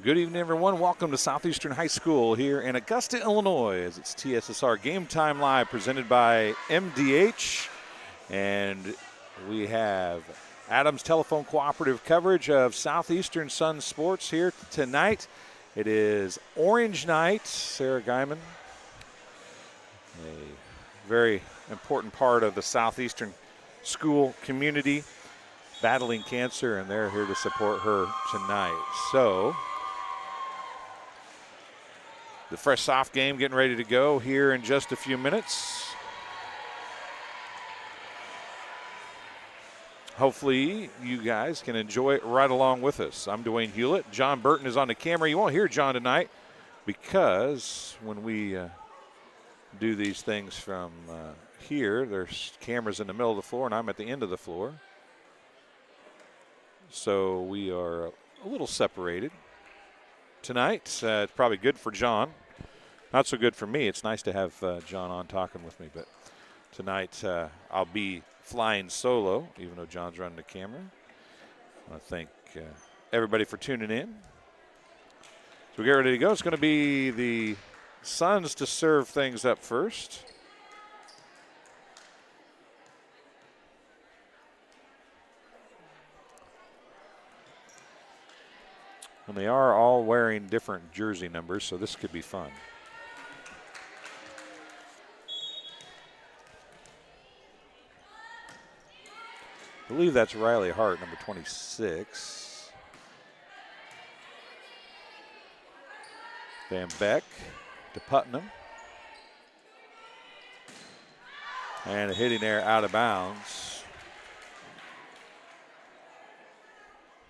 Good evening, everyone. Welcome to Southeastern High School here in Augusta, Illinois, as it's TSSR Game Time Live presented by MDH. And we have Adams Telephone Cooperative coverage of Southeastern Sun Sports here tonight. It is Orange Night. Sarah Guyman, a very important part of the Southeastern school community, battling cancer, and they're here to support her tonight. So the fresh soft game getting ready to go here in just a few minutes. Hopefully you guys can enjoy it right along with us. I'm Dwayne Hulett. John Burton is on the camera. You won't hear John tonight because when we do these things from here, there's cameras in the middle of the floor and I'm at the end of the floor. So we are a little separated tonight. It's probably good for John. Not so good for me. It's nice to have John on talking with me, but tonight I'll be flying solo, even though John's running the camera. I want to thank everybody for tuning in. So we get ready to go. It's going to be the Suns to serve things up first. And they are all wearing different jersey numbers, so this could be fun. I believe that's Riley Hart, number 26. Van Beck to Putnam. And a hitting there out of bounds.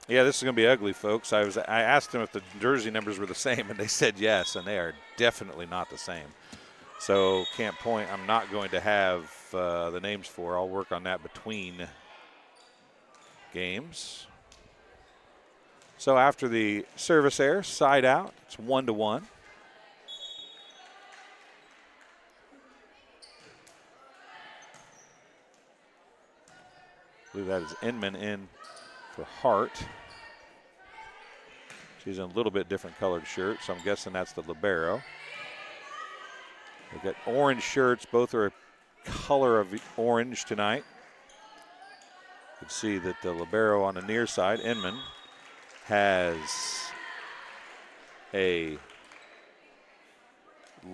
Yeah, this is going to be ugly, folks. I asked them if the jersey numbers were the same, and they said yes, and they are definitely not the same. So Camp Point, I'm not going to have the names for. I'll work on that between games. So after the service error, side out, it's 1-1. I believe that is Inman in for Hart. She's in a little bit different colored shirt, so I'm guessing that's the libero. They've got orange shirts. Both are a color of orange tonight. You can see that the libero on the near side, Inman, has a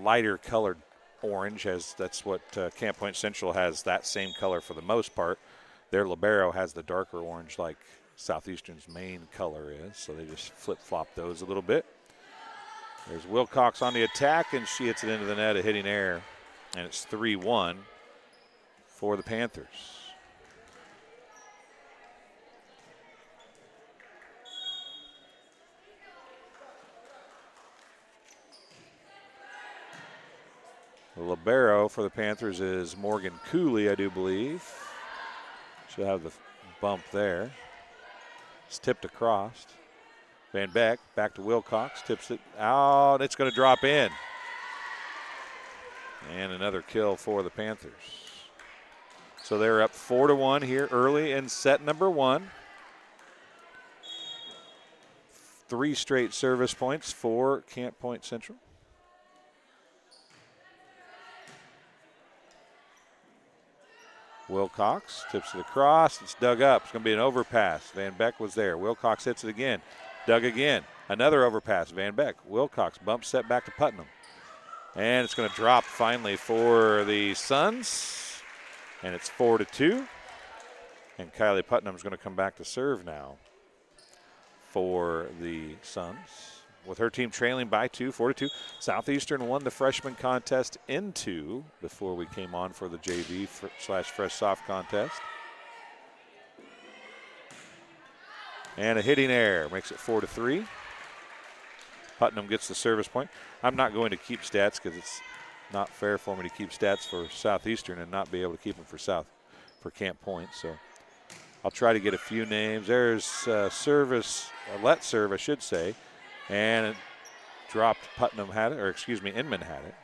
lighter colored orange, as that's what Camp Point Central has, that same color for the most part. Their libero has the darker orange like Southeastern's main color is, so they just flip-flop those a little bit. There's Wilcox on the attack, and she hits it into the net, a hitting error, and it's 3-1 for the Panthers. The libero for the Panthers is Morgan Cooley, I do believe. She'll have the bump there. It's tipped across. Van Beck back to Wilcox, tips it out. It's going to drop in. And another kill for the Panthers. So they're up 4-1 here early in set number one. 3 straight service points for Camp Point Central. Wilcox tips it across. It's dug up. It's going to be an overpass. Van Beck was there. Wilcox hits it again. Dug again. Another overpass. Van Beck. Wilcox bumps set back to Putnam. And it's going to drop finally for the Suns. And it's 4-2. And Kylie Putnam is going to come back to serve now for the Suns. With her team trailing by 2, 4-2. Southeastern won the freshman contest in 2 before we came on for the JV / fresh soft contest. And a hitting error makes it 4-3. Putnam gets the service point. I'm not going to keep stats because it's not fair for me to keep stats for Southeastern and not be able to keep them for Camp Point. So I'll try to get a few names. There's service, let serve, I should say. And it dropped. Putnam had it, or excuse me, Inman had it.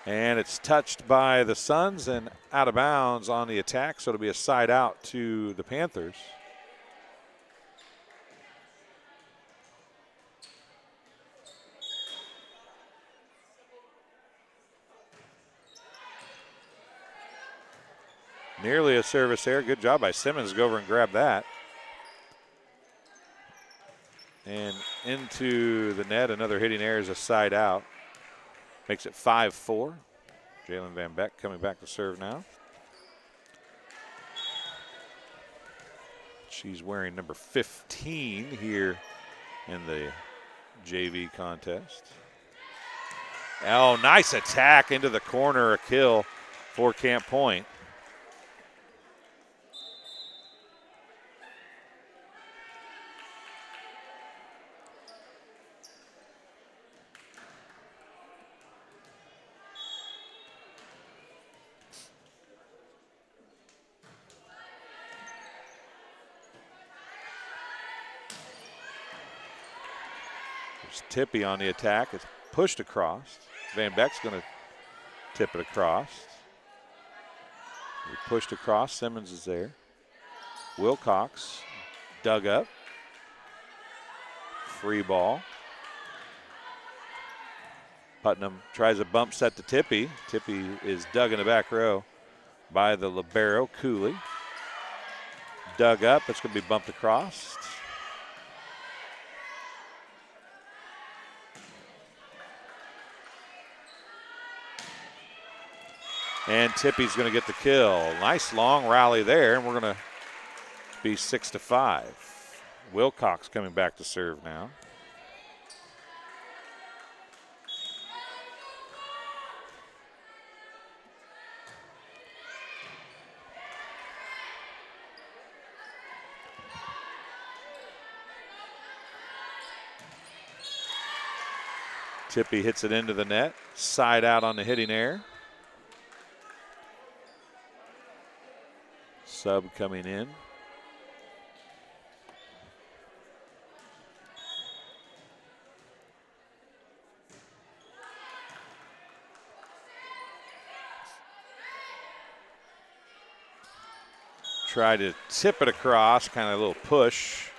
And it's touched by the Suns and out of bounds on the attack, so it'll be a side out to the Panthers. Nearly a service error. Good job by Simmons to go over and grab that. And into the net, another hitting error is a side out. Makes it 5-4. Jalen Van Beck coming back to serve now. She's wearing number 15 here in the JV contest. Oh, nice attack into the corner, a kill for Camp Point. Tippy on the attack. It's pushed across. Van Beck's going to tip it across. He pushed across. Simmons is there. Wilcox dug up. Free ball. Putnam tries a bump set to Tippy. Tippy is dug in the back row by the libero, Cooley. Dug up. It's going to be bumped across. And Tippy's going to get the kill. Nice long rally there, and we're going to be 6-5. Wilcox coming back to serve now. Tippy hits it into the net. Side out on the hitting error. Sub coming in. Try to tip it across, kind of a little push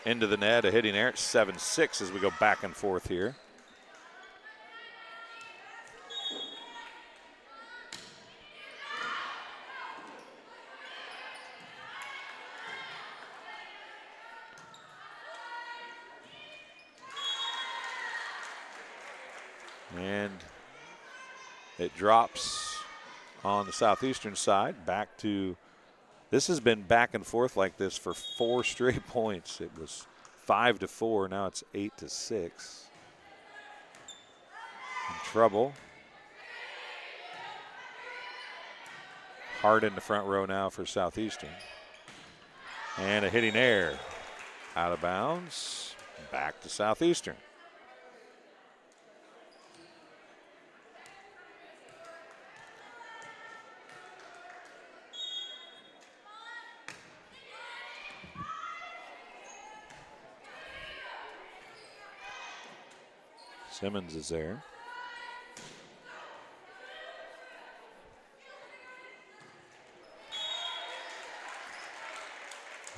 into the net, a hitting error. It's 7-6 as we go back and forth here. And it drops on the Southeastern side back to, this has been back and forth like this for 4 straight points. It was 5-4, now it's 8-6. In trouble. Hard in the front row now for Southeastern. And a hitting error. Out of bounds, back to Southeastern. Simmons is there.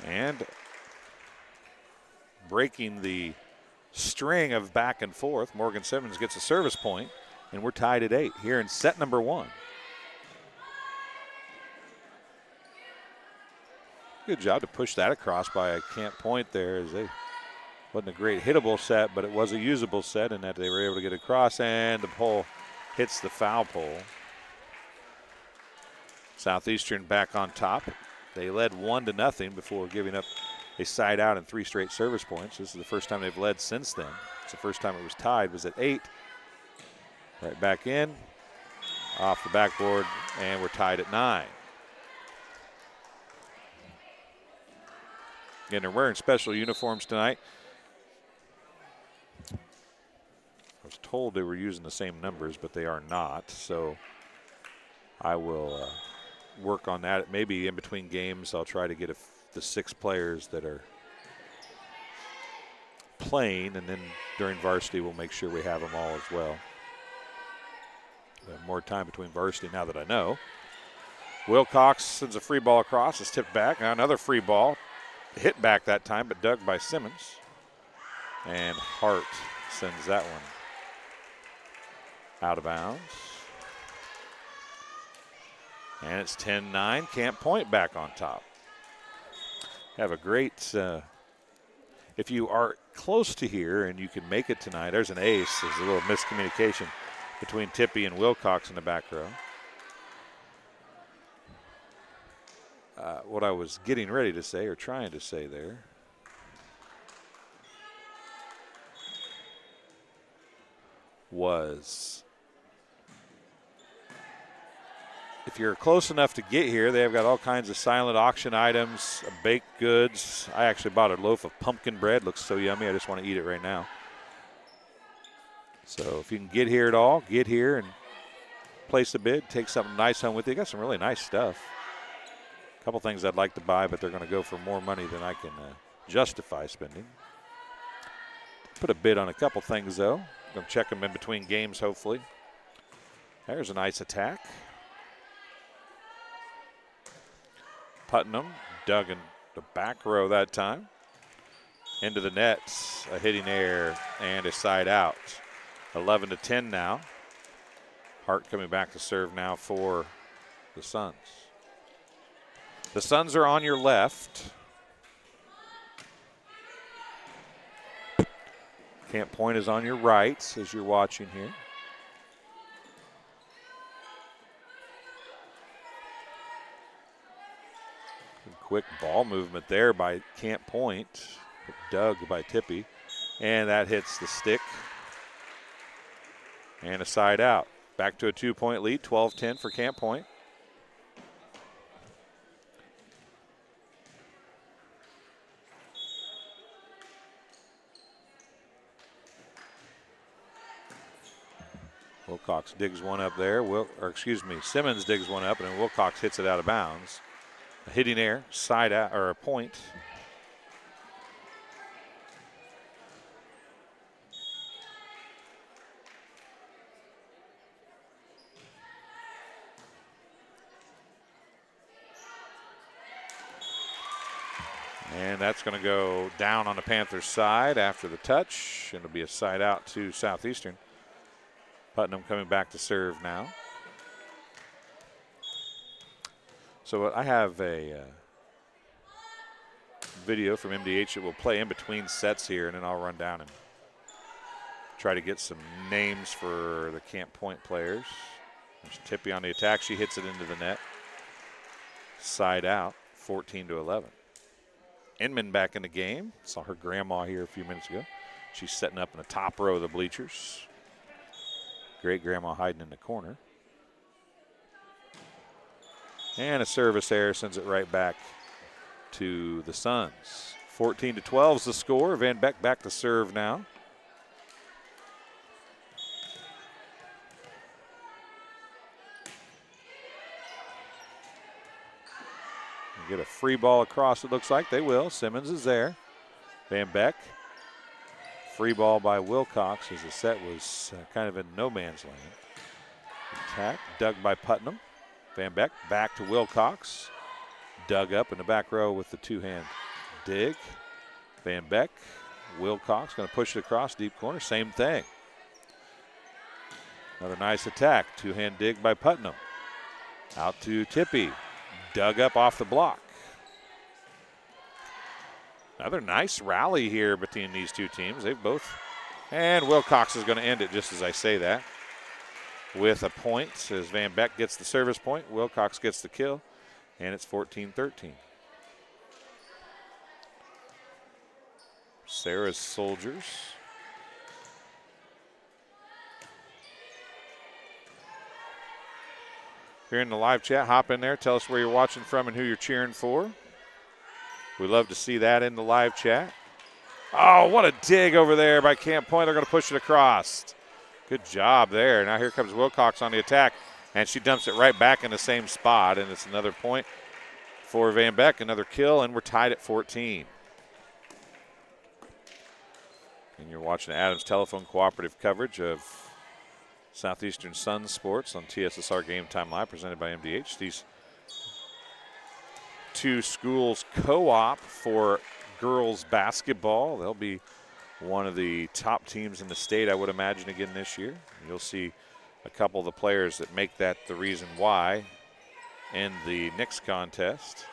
And breaking the string of back and forth, Morgan Simmons gets a service point, and we're tied at 8 here in set number 1. Good job to push that across by a Camp Point there, as they wasn't a great hittable set, but it was a usable set in that they were able to get across, and the pole hits the foul pole. Southeastern back on top. They led 1-0 before giving up a side out and 3 straight service points. This is the first time they've led since then. It's the first time it was tied, was at 8. Right back in, off the backboard, and we're tied at 9. Again, they're wearing special uniforms tonight. I was told they were using the same numbers, but they are not. So I will work on that. Maybe in between games, I'll try to get the 6 players that are playing, and then during varsity, we'll make sure we have them all as well. more time between varsity now that I know. Wilcox sends a free ball across. It's tipped back. Now another free ball. Hit back that time, but dug by Simmons. And Hart sends that one out of bounds. And it's 10-9. Camp Point back on top. Have a great, if you are close to here and you can make it tonight, there's an ace. There's a little miscommunication between Tippy and Wilcox in the back row. What I was getting ready to say or trying to say there was if you're close enough to get here, they've got all kinds of silent auction items, baked goods. I actually bought a loaf of pumpkin bread. Looks so yummy. I just want to eat it right now. So if you can get here at all, get here and place a bid. Take something nice home with you. Got some really nice stuff. A couple things I'd like to buy, but they're going to go for more money than I can justify spending. Put a bid on a couple things, though. Going to check them in between games, hopefully. There's a nice attack. Putnam dug in the back row that time. Into the nets, a hitting error and a side out. 11-10 now. Hart coming back to serve now for the Suns. The Suns are on your left. Camp Point is on your right as you're watching here. Quick ball movement there by Camp Point. Dug by Tippy. And that hits the stick. And a side out. Back to a 2-point lead, 12-10 for Camp Point. Wilcox digs one up there. Simmons digs one up, and then Wilcox hits it out of bounds. A hitting error, side out, or a point. And that's going to go down on the Panthers' side after the touch. It'll be a side out to Southeastern. Putnam coming back to serve now. So I have a video from MDH that will play in between sets here, and then I'll run down and try to get some names for the Camp Point players. There's Tippy on the attack. She hits it into the net. Side out, 14-11. Inman back in the game. Saw her grandma here a few minutes ago. She's setting up in the top row of the bleachers. Great grandma hiding in the corner. And a service error sends it right back to the Suns. 14-12 is the score. Van Beck back to serve now. Get a free ball across, it looks like they will. Simmons is there. Van Beck. Free ball by Wilcox as the set was kind of in no man's land. Attack, dug by Putnam. Van Beck back to Wilcox. Dug up in the back row with the two-hand dig. Van Beck, Wilcox going to push it across deep corner. Same thing. Another nice attack. Two-hand dig by Putnam. Out to Tippy. Dug up off the block. Another nice rally here between these two teams. They've both. And Wilcox is going to end it just as I say that. With a point as Van Beck gets the service point. Wilcox gets the kill. And it's 14-13. Sarah's Soldiers. If you're in the live chat, hop in there. Tell us where you're watching from and who you're cheering for. We'd love to see that in the live chat. Oh, what a dig over there by Camp Point. They're going to push it across. Good job there. Now here comes Wilcox on the attack, and she dumps it right back in the same spot, and it's another point for Van Beck. Another kill, and we're tied at 14. And you're watching Adams Telephone cooperative coverage of Southeastern Sun Sports on TSSR Game Time Live, presented by MDH. These two schools co-op for girls basketball. They'll be one of the top teams in the state, I would imagine, again this year. You'll see a couple of the players that make that the reason why in the next contest.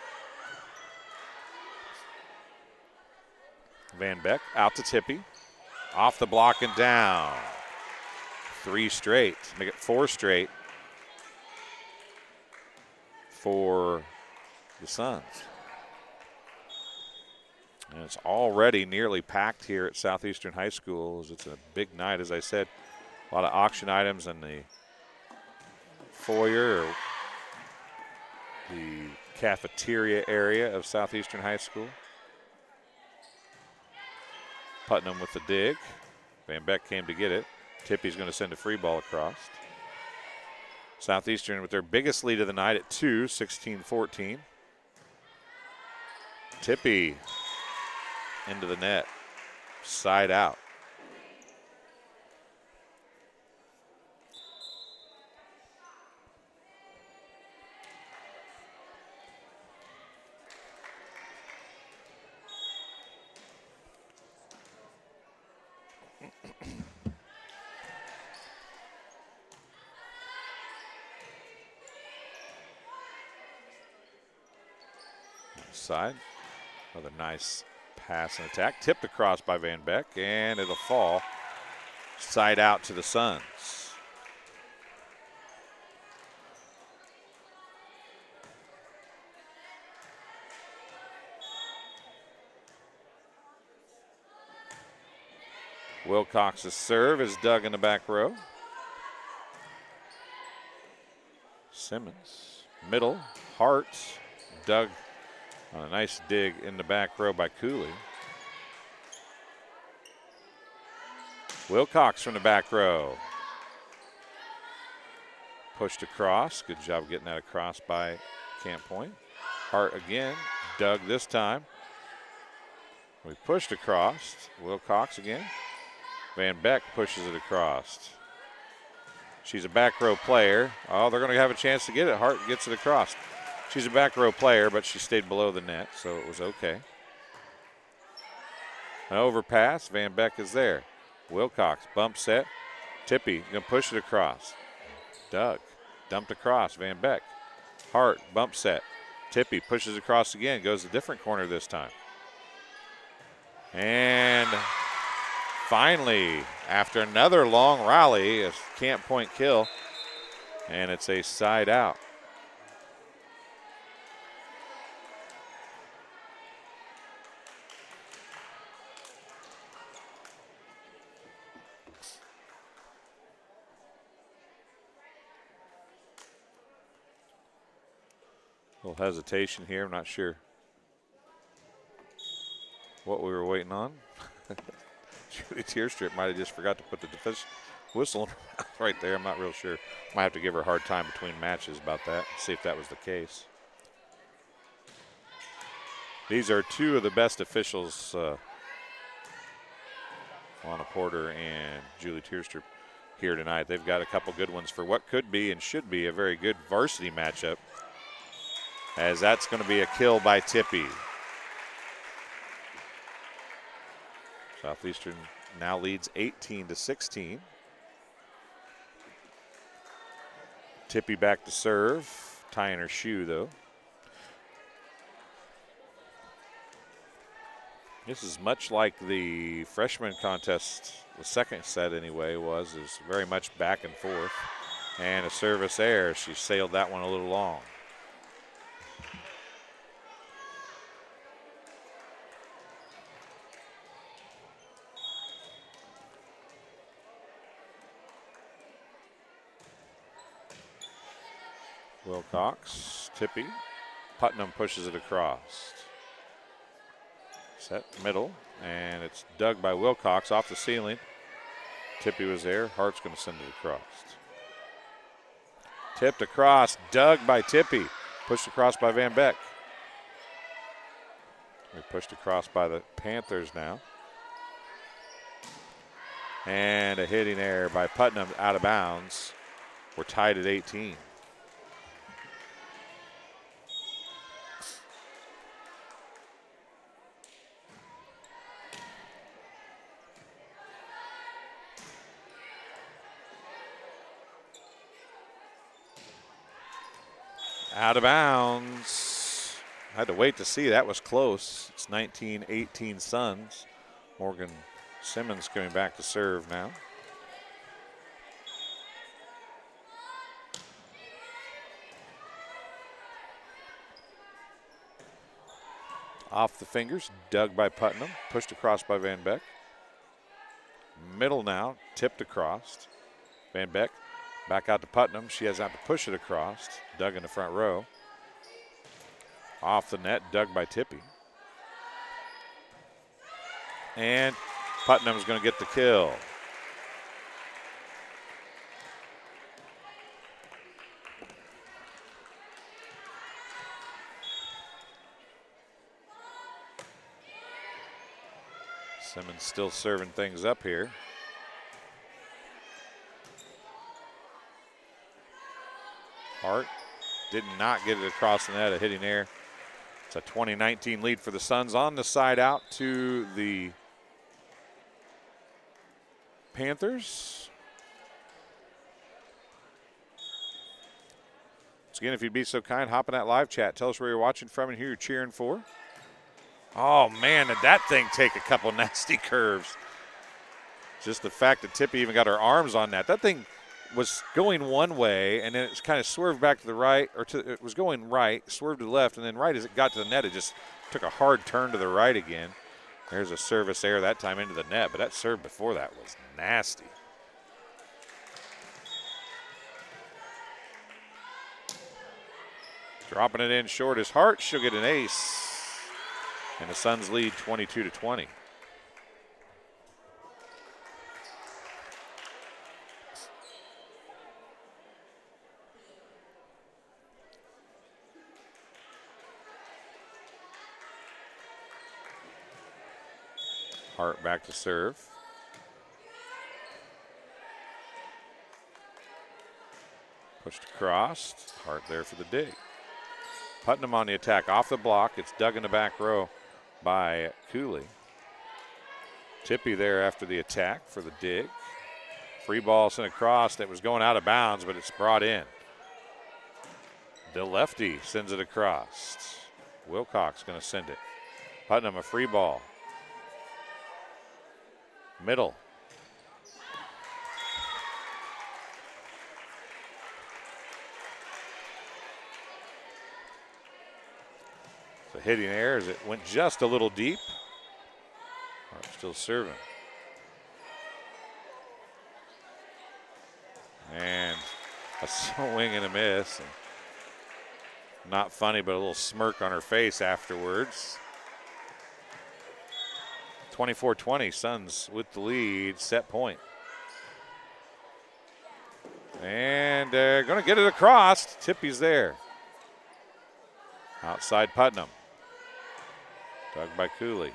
Van Beck out to Tippy. Off the block and down. 3 straight. Make it 4 straight for the Suns. And it's already nearly packed here at Southeastern High School, as it's a big night, as I said. A lot of auction items in the foyer, or the cafeteria area of Southeastern High School. Putnam with the dig. Van Beck came to get it. Tippy's going to send a free ball across. Southeastern with their biggest lead of the night at 2, 16-14. Tippy into the net, side out. Side, another nice pass and attack. Tipped across by Van Beck, and it'll fall side out to the Suns. Wilcox's serve is dug in the back row. Simmons, middle, Hart, dug on a nice dig in the back row by Cooley. Wilcox from the back row. Pushed across. Good job getting that across by Camp Point. Hart again. Dug this time. We pushed across. Wilcox again. Van Beck pushes it across. She's a back row player. Oh, they're going to have a chance to get it. Hart gets it across. She's a back row player, but she stayed below the net, so it was okay. An overpass. Van Beck is there. Wilcox, bump set. Tippy, going to push it across. Doug, dumped across. Van Beck. Hart, bump set. Tippy pushes across again, goes a different corner this time. And finally, after another long rally, a Camp Point kill, and it's a side out. Little hesitation here. I'm not sure what we were waiting on. Julie Tierstrip might have just forgot to put the whistle right there. I'm not real sure. Might have to give her a hard time between matches about that, see if that was the case. These are two of the best officials, Lana Porter and Julie Tierstrip, here tonight. They've got a couple good ones for what could be and should be a very good varsity matchup, as that's going to be a kill by Tippy. Southeastern now leads 18-16. Tippy back to serve, tying her shoe though. This is much like the freshman contest, the second set anyway, is very much back and forth. And a service error, she sailed that one a little long. Wilcox, Tippy, Putnam pushes it across. Set middle, and it's dug by Wilcox off the ceiling. Tippy was there. Hart's going to send it across. Tipped across, dug by Tippy. Pushed across by Van Beck. They're pushed across by the Panthers now. And a hitting error by Putnam out of bounds. We're tied at 18. Out of bounds. I had to wait to see. That was close. It's 19-18 Suns. Morgan Simmons coming back to serve now. Off the fingers, dug by Putnam, pushed across by Van Beck. Middle now, tipped across. Van Beck back out to Putnam. She has out to push it across. Dug in the front row. Off the net, dug by Tippy. And Putnam's going to get the kill. Simmons still serving things up here. Hart did not get it across the net, a hitting error. It's a 20-19 lead for the Suns. On the side out to the Panthers. Once again, if you'd be so kind, hop in that live chat. Tell us where you're watching from and who you're cheering for. Oh, man, did that thing take a couple nasty curves. Just the fact that Tippy even got her arms on that. That thing was going one way, and then it's kind of swerved back to the right, or it was going right, swerved to the left, and then right as it got to the net, it just took a hard turn to the right again. There's a service error that time into the net, but that serve before that was nasty. Dropping it in short is Hart. She'll get an ace. And the Suns lead 22-20. Hart back to serve. Pushed across. Hart there for the dig. Putnam on the attack off the block. It's dug in the back row by Cooley. Tippy there after the attack for the dig. Free ball sent across that was going out of bounds, but it's brought in. The lefty sends it across. Wilcox going to send it. Putnam a free ball. Middle. The hitting error as it went just a little deep. Hart still serving. And a swing and a miss. And not funny, but a little smirk on her face afterwards. 24-20, Suns with the lead, set point. And they're going to get it across. Tippy's there. Outside Putnam. Dug by Cooley.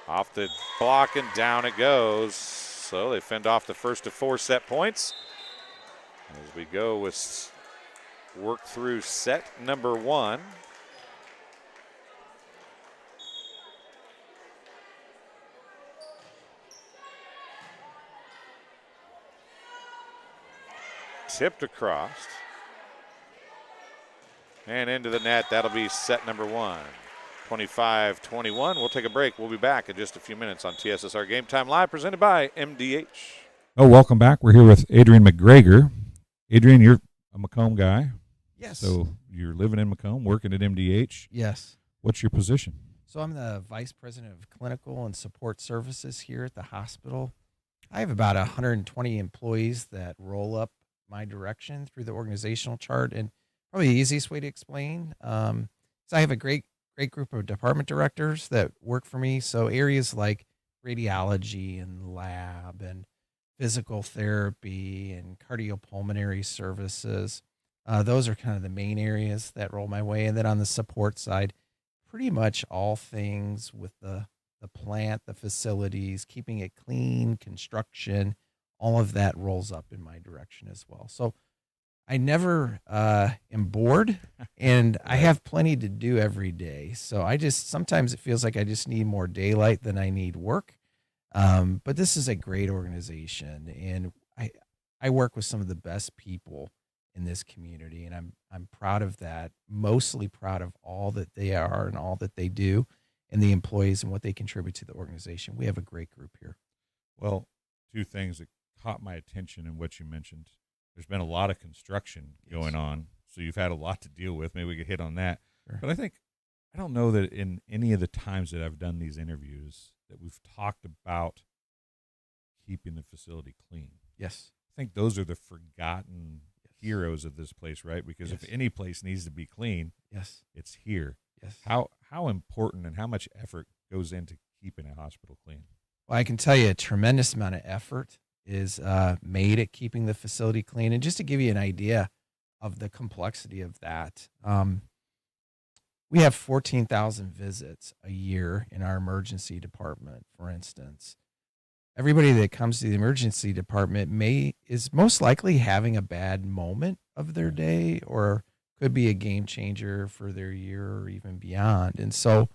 Off the block and down it goes. So they fend off the first of 4 set points. As we go with work through set number 1. Tipped across. And into the net. That'll be set number 1. 25-21. We'll take a break. We'll be back in just a few minutes on TSSR Game Time Live, presented by MDH. Oh, welcome back. We're here with Adrian McGregor. Adrian, you're a Macomb guy. Yes. So you're living in Macomb, working at MDH. Yes. What's your position? So I'm the Vice President of Clinical and Support Services here at the hospital. I have about 120 employees that roll up my direction through the organizational chart. And probably the easiest way to explain is I have a great group of department directors that work for me. So areas like radiology and lab and physical therapy and cardiopulmonary services, those are kind of the main areas that roll my way. And then on the support side, pretty much all things with the the plant, the facilities, keeping it clean, construction, all of that rolls up in my direction as well. So I never am bored, and I have plenty to do every day. So sometimes it feels like I just need more daylight than I need work. But this is a great organization, and I work with some of the best people in this community, and I'm proud of that. Mostly proud of all that they are and all that they do, and the employees and what they contribute to the organization. We have a great group here. Well, two things that caught my attention in what you mentioned. There's been a lot of construction going on, so you've had a lot to deal with. Maybe we could hit on that. Sure. But I don't know that in any of the times that I've done these interviews that we've talked about keeping the facility clean. Yes. I think those are the forgotten heroes of this place, right? Because if any place needs to be clean, it's here. Yes. How important and how much effort goes into keeping a hospital clean? Well, I can tell you a tremendous amount of effort is made at keeping the facility clean. And just to give you an idea of the complexity of that, we have 14,000 visits a year in our emergency department, for instance. Everybody that comes to the emergency department is most likely having a bad moment of their day, or could be a game changer for their year or even beyond. And so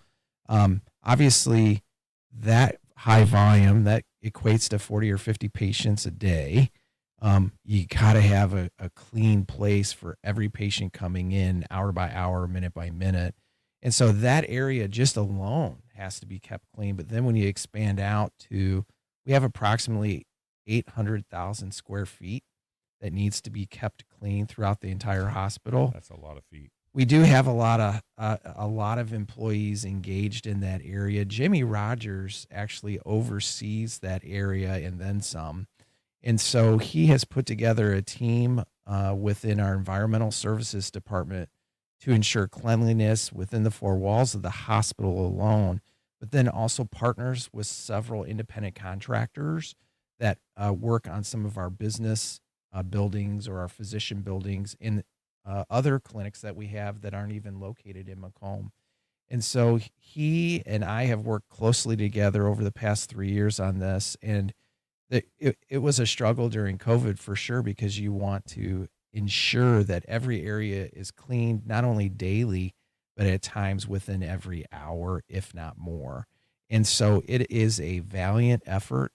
obviously that high volume, that equates to 40 or 50 patients a day. You got to have a clean place for every patient coming in hour by hour, minute by minute. And so that area just alone has to be kept clean. But then when you expand out to, we have approximately 800,000 square feet that needs to be kept clean throughout the entire hospital. That's a lot of feet. We do have a lot of employees engaged in that area. Jimmy Rogers actually oversees that area and then some. And so he has put together a team within our environmental services department to ensure cleanliness within the four walls of the hospital alone, but then also partners with several independent contractors that work on some of our business buildings or our physician buildings in other clinics that we have that aren't even located in Macomb. And so he and I have worked closely together over the past 3 years on this. And it was a struggle during COVID for sure, because you want to ensure that every area is cleaned, not only daily, but at times within every hour, if not more. And so it is a valiant effort.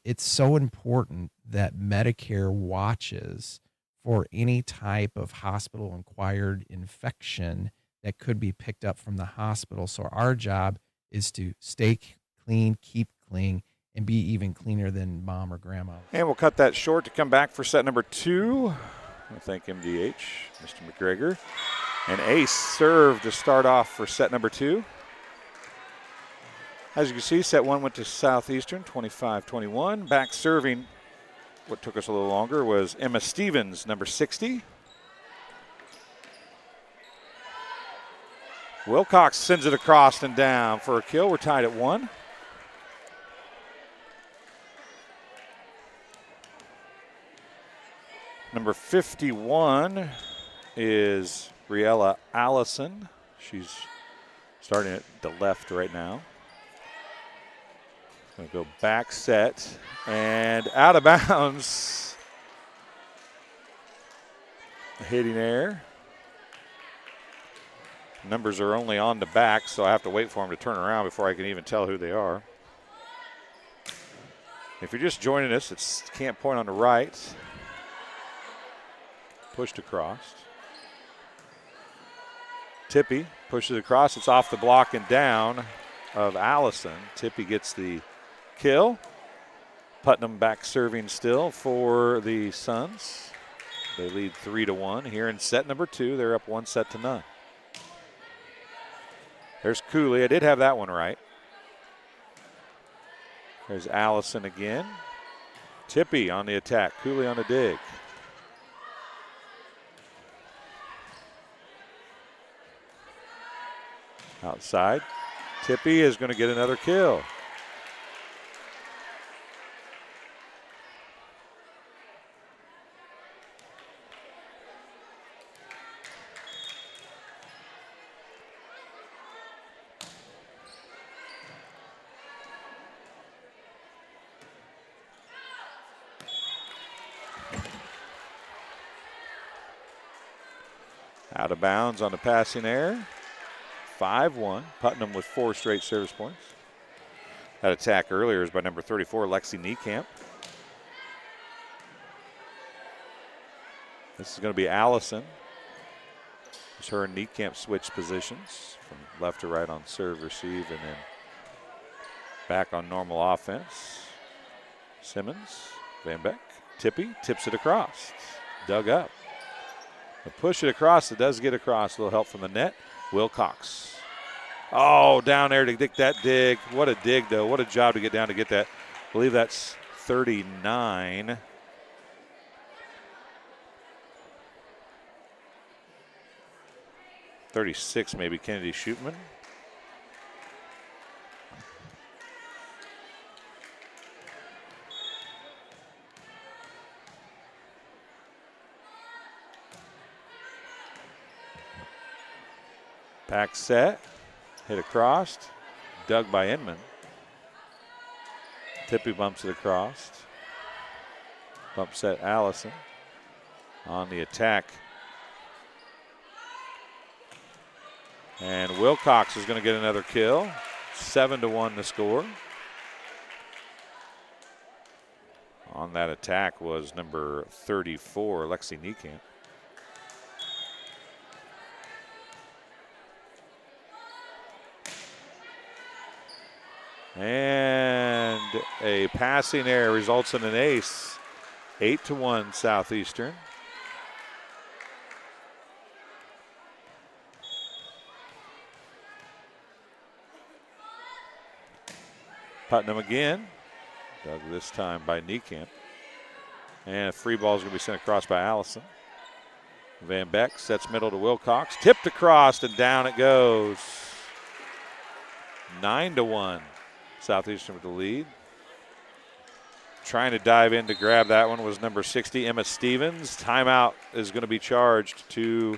It's so important that Medicare watches for any type of hospital-acquired infection that could be picked up from the hospital. So our job is to stay clean, keep clean, and be even cleaner than mom or grandma. And we'll cut that short to come back for set number 2. I thank MDH, Mr. McGregor. An ace serve to start off for set number 2. As you can see, set 1 went to Southeastern, 25-21. Back serving, what took us a little longer, was Emma Stevens, number 60. Wilcox sends it across and down for a kill. We're tied at 1. Number 51 is Riella Allison. She's starting at the left right now. Going to go back set and out of bounds. Hitting air. Numbers are only on the back, so I have to wait for them to turn around before I can even tell who they are. If you're just joining us, it's Camp Point on the right. Pushed across. Tippy pushes across. It's off the block and down of Allison. Tippy gets the kill. Putnam back serving still for the Suns. They lead 3-1 here in set number 2. They're up 1-0. There's Cooley. I did have that one right. There's Allison again. Tippy on the attack. Cooley on the dig. Outside. Tippy is going to get another kill. Out of bounds on the passing error. 5-1. Putnam with 4 straight service points. That attack earlier is by number 34, Lexi Niekamp. This is going to be Allison. As her and Niekamp switch positions from left to right on serve, receive, and then back on normal offense. Simmons, Van Beck, Tippy, tips it across. Dug up. A push it across, it does get across. A little help from the net. Wilcox. Oh, down there to get that dig. What a dig, though. What a job to get down to get that. I believe that's 39. .36 maybe, Kennedy Shootman. Back set, hit across, dug by Inman. Tippy bumps it across. Bump set Allison on the attack. And Wilcox is going to get another kill. 7-1 the score. On that attack was number 34, Lexi Niekamp. And a passing error results in an ace. 8-1 Southeastern. Putnam again. Dug this time by Niekamp. And a free ball is going to be sent across by Allison. Van Beck sets middle to Wilcox. Tipped across and down it goes. 9-1. Southeastern with the lead. Trying to dive in to grab that one was number 60, Emma Stevens. Timeout is going to be charged to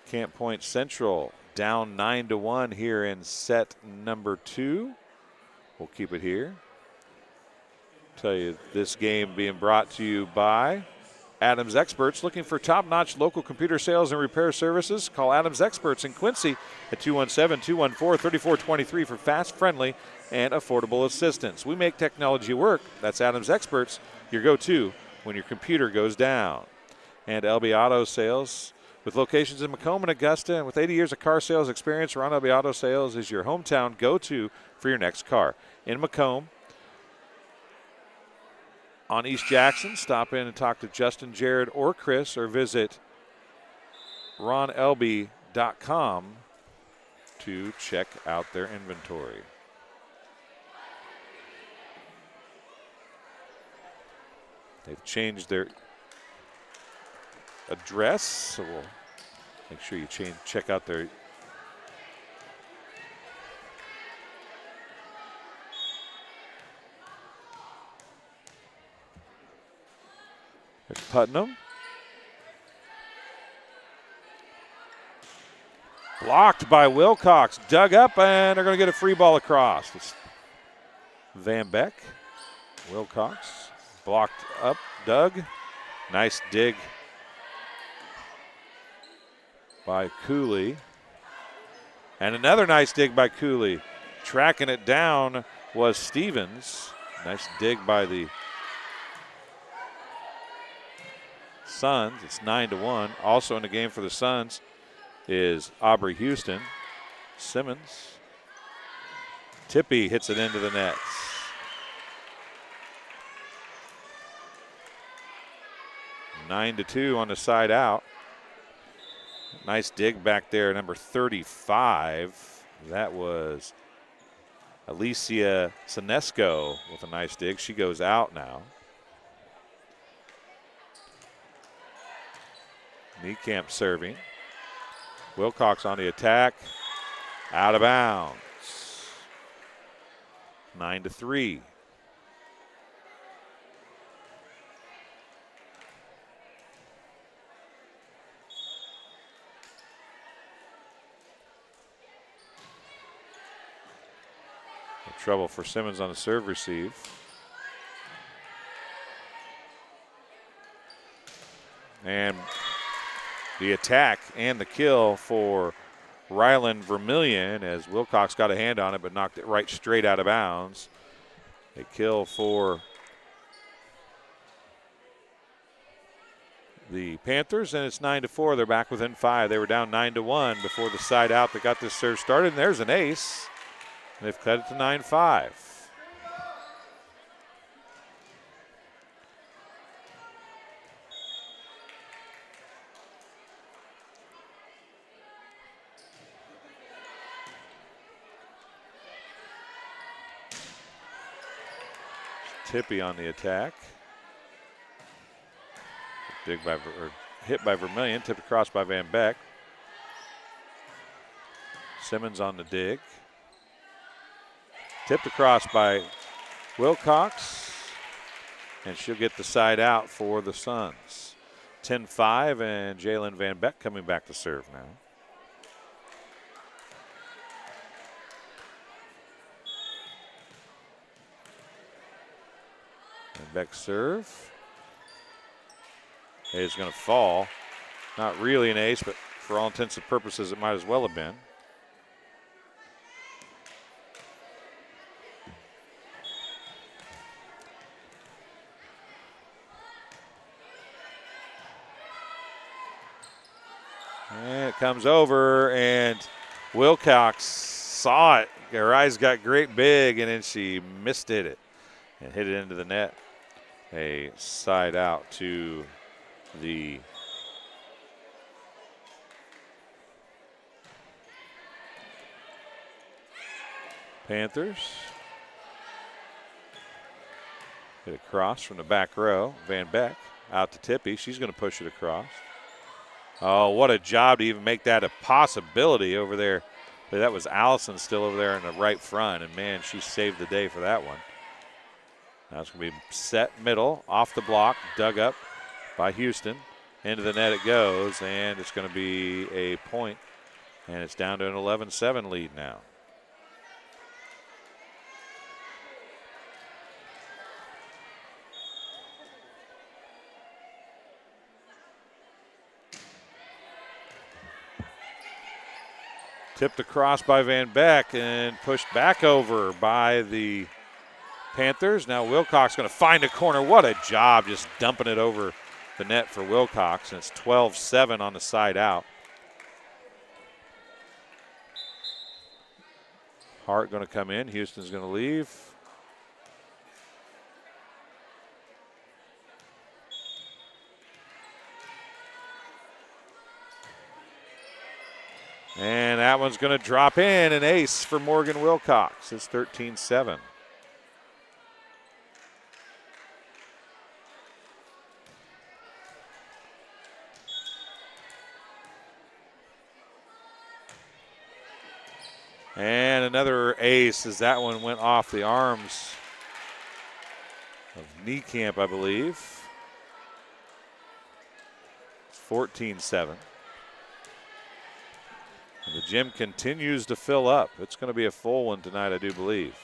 Camp Point Central. Down 9-1 here in set number 2. We'll keep it here. Tell you this game being brought to you by Adams Experts. Looking for top-notch local computer sales and repair services? Call Adams Experts in Quincy at 217-214-3423 for fast, friendly, and affordable assistance. We make technology work. That's Adams Experts, your go-to when your computer goes down. And LB Auto Sales, with locations in Macomb and Augusta, and with 80 years of car sales experience, Ron LB Auto Sales is your hometown go-to for your next car. In Macomb, on East Jackson, stop in and talk to Justin, Jared, or Chris, or visit ronlb.com to check out their inventory. They've changed their address, so we'll make sure you check out their There's Putnam. Blocked by Wilcox. Dug up, and they're going to get a free ball across. It's Van Beck. Wilcox. Blocked up. Dug. Nice dig by Cooley. And another nice dig by Cooley. Tracking it down was Stevens. Nice dig by the Suns. It's 9-1. Also in the game for the Suns is Aubrey Houston. Simmons. Tippy hits it into the nets. 9-2 on the side out. Nice dig back there, number 35. That was Alicia Sinesco with a nice dig. She goes out now. Niekamp serving. Wilcox on the attack. Out of bounds. 9-3. Trouble for Simmons on the serve receive. And the attack and the kill for Ryland Vermillion as Wilcox got a hand on it but knocked it right straight out of bounds. A kill for the Panthers, and it's 9-4. They're back within 5. They were down 9-1 before the side out that got this serve started, and there's an ace. And they've cut it to 9-5. Tippy on the attack. Hit by Vermillion, tipped across by Van Beck. Simmons on the dig. Tipped across by Wilcox, and she'll get the side out for the Suns. 10-5, and Jalen Van Beck coming back to serve now. Van Beck serve. Is going to fall. Not really an ace, but for all intents and purposes, it might as well have been. And it comes over, and Wilcox saw it. Her eyes got great big, and then she missed it and hit it into the net. A side out to the Panthers. Hit across from the back row. Van Beck out to Tippy. She's going to push it across. Oh, what a job to even make that a possibility over there. That was Allison still over there in the right front, and man, she saved the day for that one. Now it's going to be set middle, off the block, dug up by Houston. Into the net it goes, and it's going to be a point, and it's down to an 11-7 lead now. Tipped across by Van Beck and pushed back over by the Panthers. Now Wilcox going to find a corner. What a job just dumping it over the net for Wilcox, and it's 12-7 on the side out. Hart going to come in. Houston's going to leave. And that one's going to drop in, an ace for Morgan Wilcox. It's 13-7. And another ace as that one went off the arms of Niekamp, I believe. It's 14-7. And the gym continues to fill up. It's going to be a full one tonight, I do believe.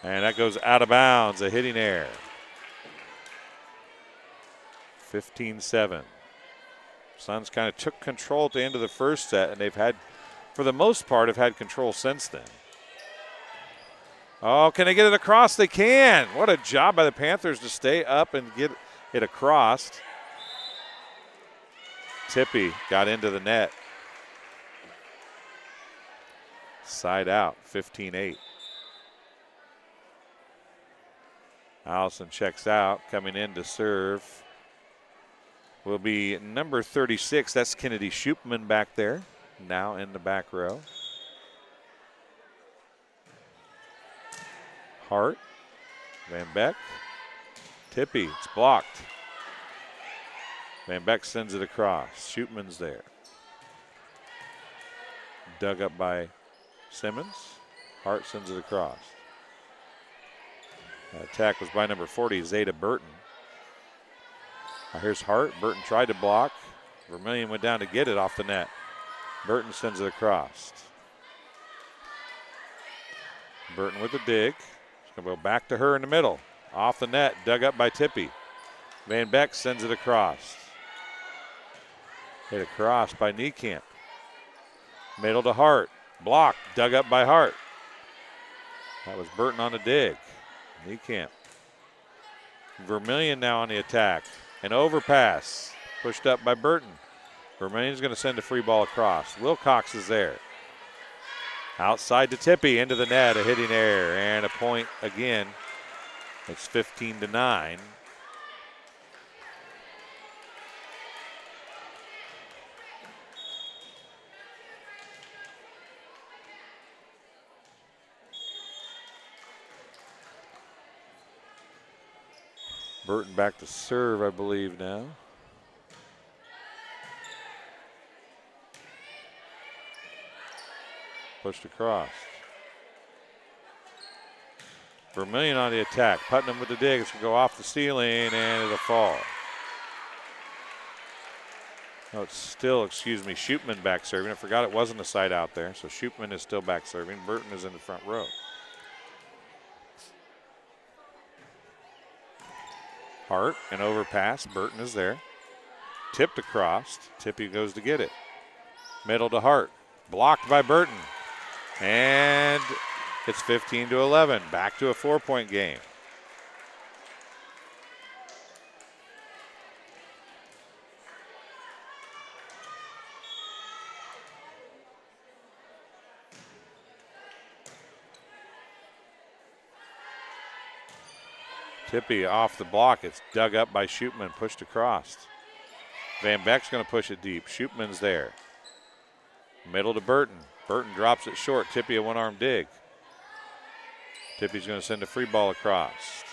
And that goes out of bounds, a hitting error. 15-7. Suns kind of took control at the end of the first set, and they've had, for the most part, have had control since then. Oh, can they get it across? They can. What a job by the Panthers to stay up and get it across. Tippy got into the net. Side out, 15-8. Allison checks out, coming in to serve will be number 36. That's Kennedy Schupman back there, now in the back row. Hart, Van Beck, Tippy, it's blocked. Van Beck sends it across. Schupman's there. Dug up by Simmons. Hart sends it across. That attack was by number 40, Zeta Burton. Now here's Hart. Burton tried to block. Vermillion went down to get it off the net. Burton sends it across. Burton with the dig. It's going to go back to her in the middle. Off the net, dug up by Tippy. Van Beck sends it across. Hit across by Niekamp. Middle to Hart. Blocked, dug up by Hart. That was Burton on the dig. Niekamp. Vermillion now on the attack. An overpass. Pushed up by Burton. Vermillion's going to send a free ball across. Wilcox is there. Outside to Tippy, into the net, a hitting error, and a point again. It's 15-9. Burton back to serve, I believe, now. Pushed across. Vermillion on the attack. Putnam with the dig. It's going to go off the ceiling and it'll fall. No, it's still, Shoopman back serving. I forgot it wasn't a side out there, so Shoopman is still back serving. Burton is in the front row. Hart, an overpass. Burton is there. Tipped across. Tippy goes to get it. Middle to Hart. Blocked by Burton. And it's 15-11. Back to a 4-point game. Tippy off the block. It's dug up by Shoopman, pushed across. Van Beck's going to push it deep. Shoopman's there. Middle to Burton. Burton drops it short. Tippy a one-arm dig. Tippy's going to send a free ball across.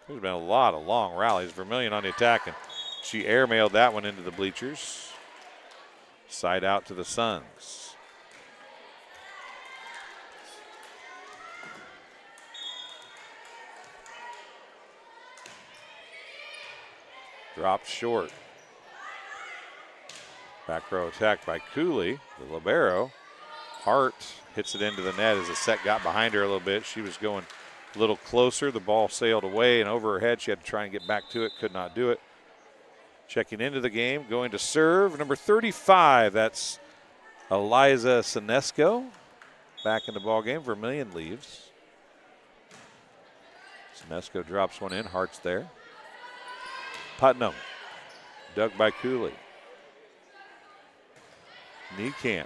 There's been a lot of long rallies. Vermillion on the attack, and she airmailed that one into the bleachers. Side out to the Suns. Dropped short. Back row attack by Cooley, the libero. Hart hits it into the net as the set got behind her a little bit. She was going a little closer. The ball sailed away and over her head. She had to try and get back to it, could not do it. Checking into the game, going to serve, number 35. That's Eliza Sinesco. Back in the ball game. Vermillion leaves. Sinesco drops one in. Hart's there. Putnam, dug by Cooley. Niekamp.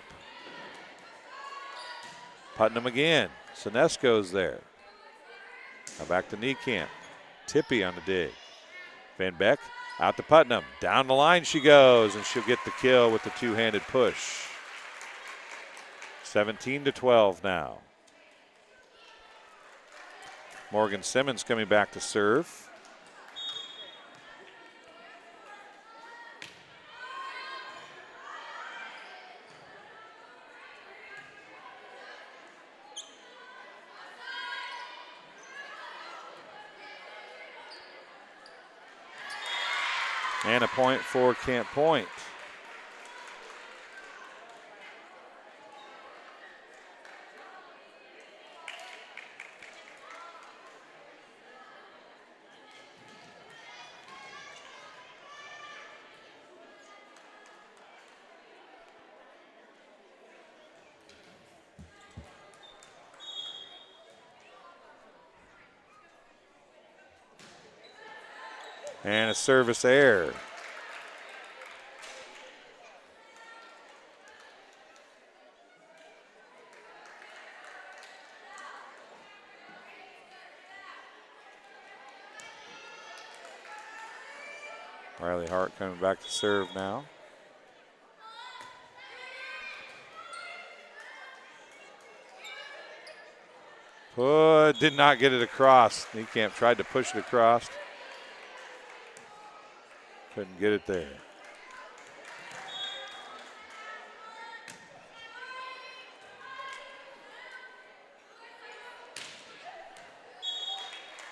Putnam again. Sinesco's there. Now back to Niekamp. Tippy on the dig. Van Beck out to Putnam. Down the line she goes, and she'll get the kill with the two-handed push. 17-12 now. Morgan Simmons coming back to serve. And a point for Camp Point. And a service error. Riley Hart coming back to serve now. Did not get it across. Niekamp tried to push it across. Couldn't get it there.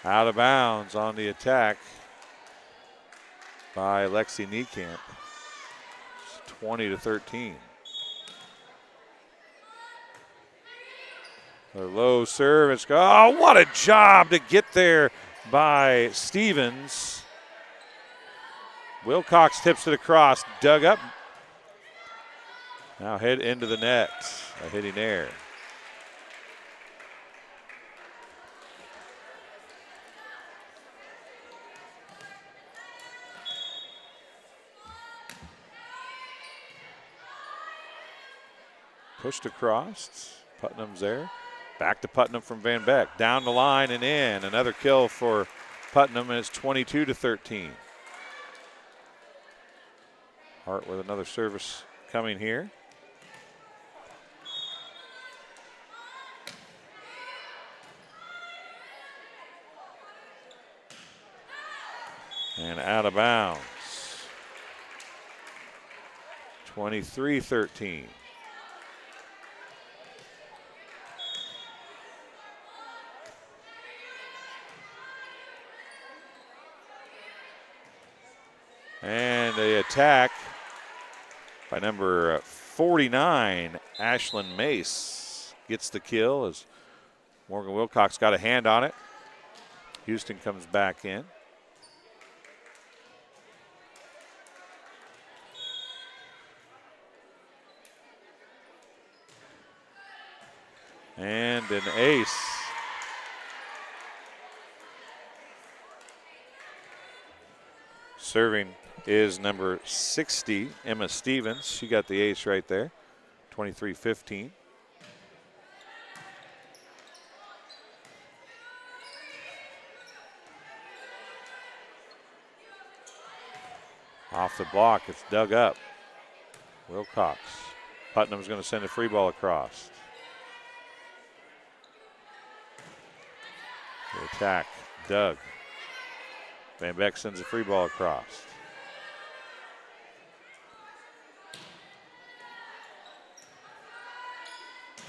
Out of bounds on the attack by Lexi Niekamp. It's 20-13. A low serve. Oh, what a job to get there by Stevens. Wilcox tips it across, dug up. Now head into the net, a hitting error. Pushed across, Putnam's there. Back to Putnam from Van Beck, down the line and in. Another kill for Putnam, and it's 22-13. Hart with another service coming here. And out of bounds. 23-13. And the attack by number 49, Ashlyn Mace, gets the kill as Morgan Wilcox got a hand on it. Houston comes back in. And an ace. Serving is number 60, Emma Stevens. She got the ace right there, 23-15. Off the block, it's dug up. Wilcox. Putnam's going to send a free ball across. The attack, dug. Van Beck sends a free ball across.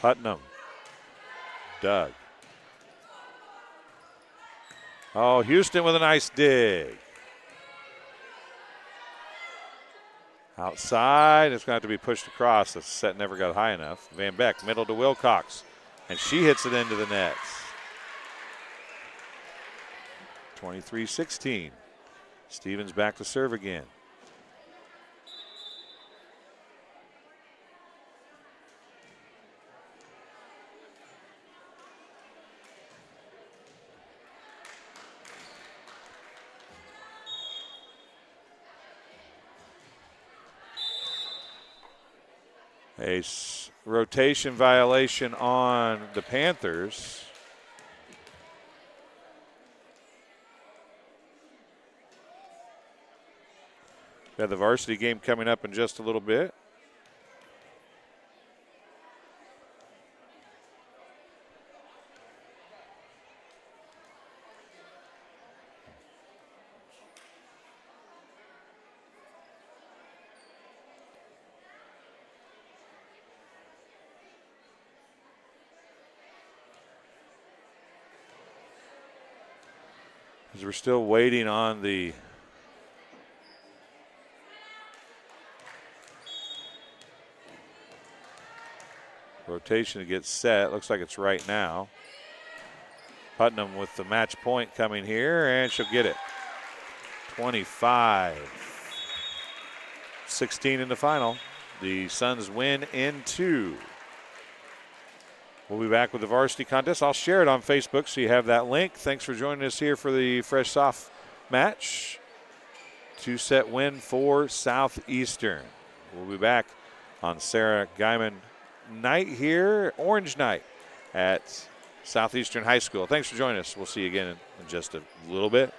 Putnam, dug. Oh, Houston with a nice dig. Outside, it's going to have to be pushed across. The set never got high enough. Van Beck, middle to Wilcox, and she hits it into the nets. 23-16. Stevens back to serve again. A rotation violation on the Panthers. We have the varsity game coming up in just a little bit. As we're still waiting on the rotation to get set. Looks like it's right now. Putnam with the match point coming here, and she'll get it. 25-16 in the final. The Suns win in 2. We'll be back with the varsity contest. I'll share it on Facebook so you have that link. Thanks for joining us here for the Fresh Soft match. 2-set win for Southeastern. We'll be back on Sarah Guyman night here, Orange night at Southeastern High School. Thanks for joining us. We'll see you again in just a little bit.